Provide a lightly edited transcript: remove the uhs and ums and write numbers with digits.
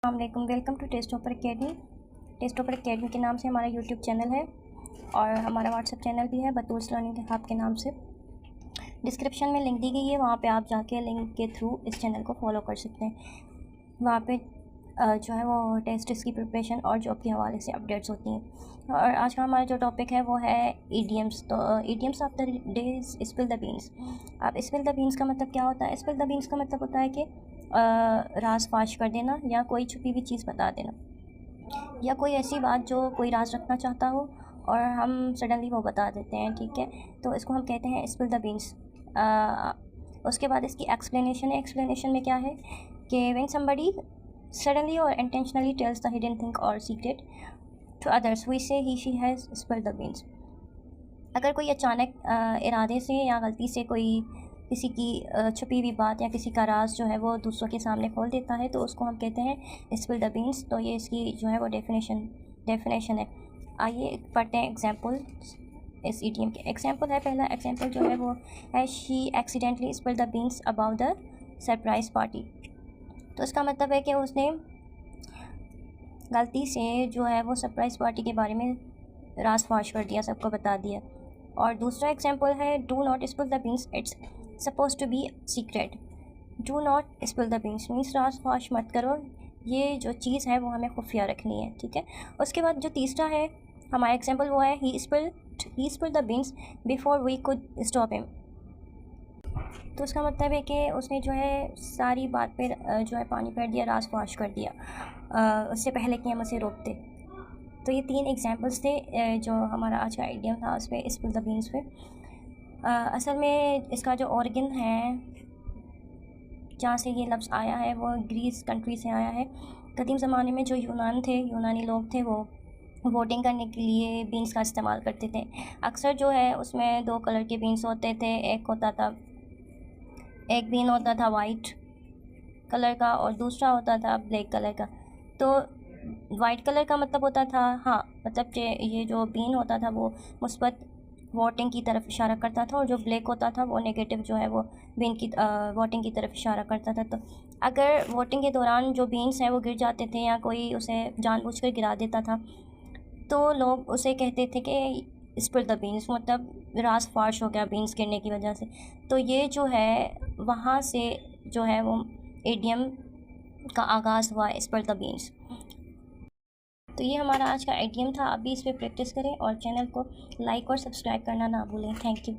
अस्सलामुअलैकुम, welcome to test topper academy. Test topper academy के नाम से हमारा यूट्यूब चैनल है और हमारा व्हाट्सएप चैनल भी है बतूल्स लर्निंग हब के नाम से। डिस्क्रिप्शन में लिंक दी गई है, वहाँ पे आप जाके लिंक के थ्रू इस चैनल को फॉलो कर सकते हैं। वहाँ पे जो है वो टेस्ट की प्रिपरेशन और जॉब के हवाले से अपडेट्स होती हैं। और आज का हमारा जो टॉपिक है वो है ईडियम्स। तो idioms of the day is spill the beans. अब स्पिल द बीन्स का मतलब क्या होता है? स्पिल द बीन्स का मतलब होता है कि राज फाश कर देना या कोई छुपी हुई चीज़ बता देना या कोई ऐसी बात जो कोई राज रखना चाहता हो और हम सडनली वो बता देते हैं, ठीक है। तो इसको हम कहते हैं स्पिल द बीन्स। उसके बाद इसकी एक्सप्लेनेशन है। एक्सप्लेनेशन में क्या है कि when somebody suddenly or intentionally tells the hidden thing or secret to others, we say he she has spilled the beans। अगर कोई अचानक इरादे से या गलती से कोई किसी की छुपी हुई बात या किसी का राज जो है वो दूसरों के सामने खोल देता है तो उसको हम कहते हैं स्पिल द बीन्स। तो ये इसकी जो है वो डेफिनेशन है। आइए पढ़ते हैं एग्जाम्पल इस इडियम के। एग्जाम्पल है, पहला एग्जाम्पल जो है वो है she accidentally spill the beans about the surprise party. तो इसका मतलब है कि उसने गलती से जो है वो सरप्राइज़ पार्टी के बारे में राज फाश कर दिया, सबको बता दिया। और दूसरा एग्जांपल है do not spill the beans, it's supposed to be secret. Do not spill the beans means राज फाश मत करो, ये जो चीज़ है वो हमें खुफिया रखनी है, ठीक है। उसके बाद जो तीसरा है हमारा एग्जांपल वो है he spill the beans before we could stop him. तो उसका मतलब है कि उसने जो है सारी बात पे जो है पानी फेर दिया, राज फाश कर दिया उससे पहले कि हम उसे रोकते। तो ये तीन एग्जांपल्स थे जो हमारा आज का आइडियम था उस पर स्पिल द बीन्स पे। असल में इसका जो ऑर्गन है जहाँ से ये लफ्ज़ आया है वो ग्रीस कंट्री से आया है। कदीम ज़माने में जो यूनानी लोग थे वो वोटिंग करने के लिए बीन्स का इस्तेमाल करते थे। अक्सर जो है उसमें दो कलर के बीन्स होते थे, एक बीन होता था वाइट कलर का और दूसरा होता था ब्लैक कलर का। तो वाइट कलर का मतलब होता था, मतलब कि ये जो बीन होता था वो मुस्बत वोटिंग की तरफ इशारा करता था और जो ब्लैक होता था वो नेगेटिव जो है वो बीन की वोटिंग की तरफ इशारा करता था। तो अगर वोटिंग के दौरान जो बीन्स हैं वो गिर जाते थे या कोई उसे जानबूझकर गिरा देता था तो लोग उसे कहते थे कि स्पिल द बीन्स, मतलब राज फाश हो गया बीन्स गिरने की वजह से। तो ये जो है वहाँ से जो है वो इडियम का आगाज़ हुआ स्पिल द बीन्स। तो ये हमारा आज का आइडियम था। अभी इस पर प्रैक्टिस करें और चैनल को लाइक और सब्सक्राइब करना ना भूलें। Thank you.